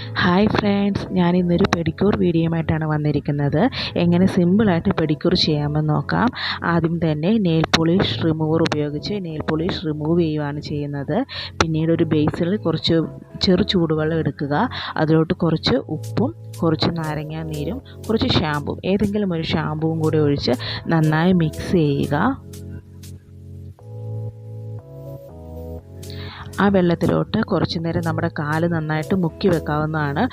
Hi friends, ഞാൻ ഇന്നൊരു pedicure വീഡിയോയുമായിട്ടാണ് വന്നിരിക്കുന്നത്. എങ്ങനെ സിമ്പിളായിട്ട് പെഡിക്യൂർ ചെയ്യാമെന്ന് നോക്കാം. ആദ്യം തന്നെ നെയിൽ പോളിഷ് റിമൂവർ ഉപയോഗിച്ച് നെയിൽ പോളിഷ് റിമൂവ് ചെയ്യുകയാണ് ചെയ്യുന്നത്. പിന്നീട് ഒരു ബേസിൽ കുറച്ച് ചെറു ചൂടുവെള്ളം എടുക്കുക. അതിലോട്ട് കുറച്ച് ഉപ്പും കുറച്ച് നാരങ്ങാ നീരും കുറച്ച് ഷാമ്പുവും, ഏതെങ്കിലും ഒരു ഷാമ്പുവും കൂടി ഒഴിച്ച് നന്നായി മിക്സ് ചെയ്യുക. ആ വെള്ളത്തിലോട്ട് കുറച്ച് നേരം നമ്മുടെ കാല് നന്നായിട്ട് മുക്കി വെക്കാവുന്നതാണ്.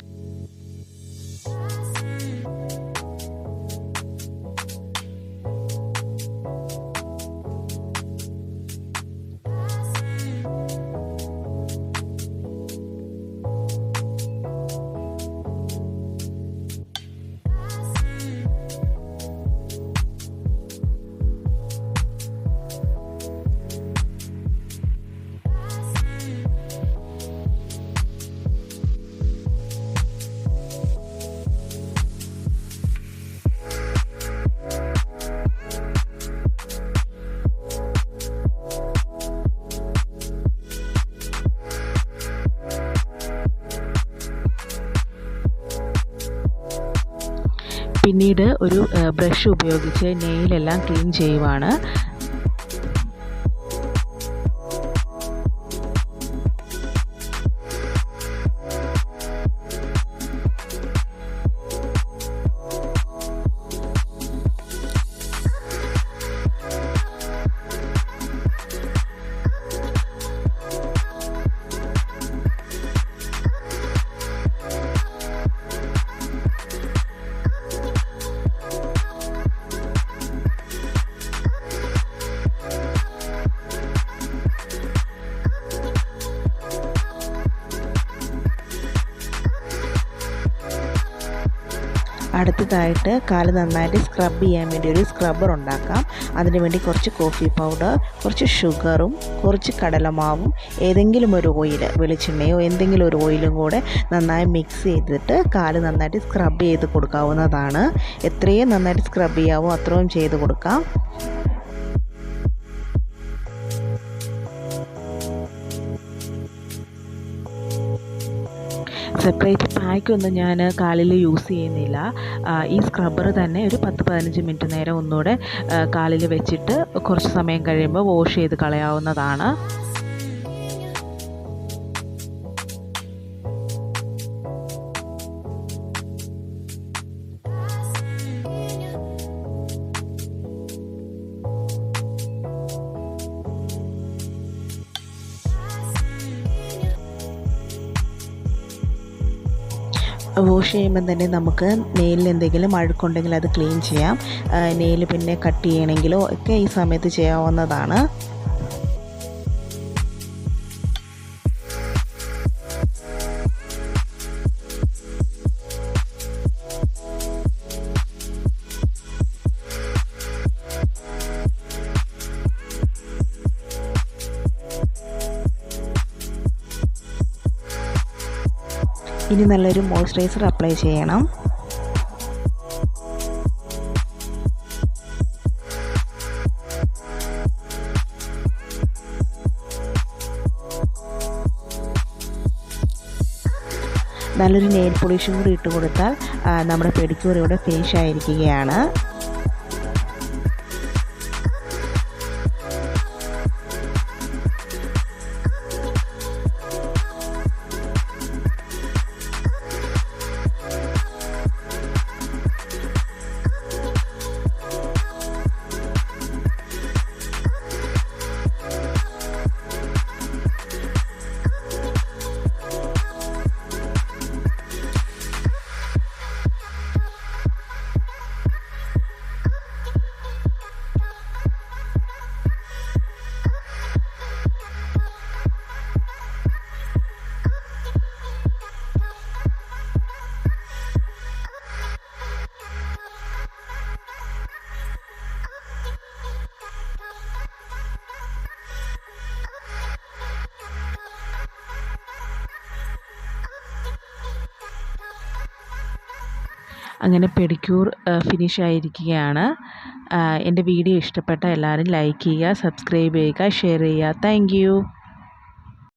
പിന്നീട് ഒരു ബ്രഷ് ഉപയോഗിച്ച് നെയിലെല്ലാം ക്ലീൻ ചെയ്യുവാണ്. അടുത്തതായിട്ട് കാല് നന്നായിട്ട് സ്ക്രബ് ചെയ്യാൻ വേണ്ടി ഒരു സ്ക്രബ്ബർ ഉണ്ടാക്കാം. അതിനുവേണ്ടി കുറച്ച് കോഫി പൗഡർ, കുറച്ച് ഷുഗറും കുറച്ച് കടലമാവും, ഏതെങ്കിലും ഒരു ഓയിൽ, വെളിച്ചെണ്ണയോ എന്തെങ്കിലും ഒരു ഓയിലും കൂടെ നന്നായി മിക്സ് ചെയ്തിട്ട് കാല് നന്നായിട്ട് സ്ക്രബ് ചെയ്ത് കൊടുക്കാവുന്നതാണ്. എത്രയും നന്നായിട്ട് സ്ക്രബ് ചെയ്യാവോ അത്രയും ചെയ്ത് കൊടുക്കാം. സെപ്പറേറ്റ് പാക്കൊന്നും ഞാൻ കാലിൽ യൂസ് ചെയ്യുന്നില്ല. ഈ സ്ക്രബ്ബർ തന്നെ ഒരു 10-15 മിനിറ്റ് നേരം ഒന്നുകൂടെ കാലിൽ വെച്ചിട്ട് കുറച്ച് സമയം കഴിയുമ്പോൾ വാഷ് ചെയ്ത് കളയാവുന്നതാണ്. വാഷ് ചെയ്യുമ്പം തന്നെ നമുക്ക് നെയിലിൽ എന്തെങ്കിലും അഴുക്കുണ്ടെങ്കിൽ അത് ക്ലീൻ ചെയ്യാം. നെയിൽ പിന്നെ കട്ട് ചെയ്യണമെങ്കിലോ ഒക്കെ ഈ സമയത്ത് ചെയ്യാവുന്നതാണ്. ഇനി നല്ലൊരു മോയ്സ്ചറൈസർ അപ്ലൈ ചെയ്യണം. നല്ലൊരു നെയിൽ പോളിഷും കൂടി ഇട്ട് കൊടുത്താൽ നമ്മുടെ പെഡിക്യൂർ ഇവിടെ ഫിനിഷ് ആയിരിക്കുകയാണ്. അങ്ങനെ പെഡിക്യൂർ ഫിനിഷ് ആയിരിക്കുകയാണ്. എൻ്റെ വീഡിയോ ഇഷ്ടപ്പെട്ട എല്ലാവരും ലൈക്ക് ചെയ്യുക, സബ്സ്ക്രൈബ് ചെയ്യുക, ഷെയർ ചെയ്യുക. Thank you.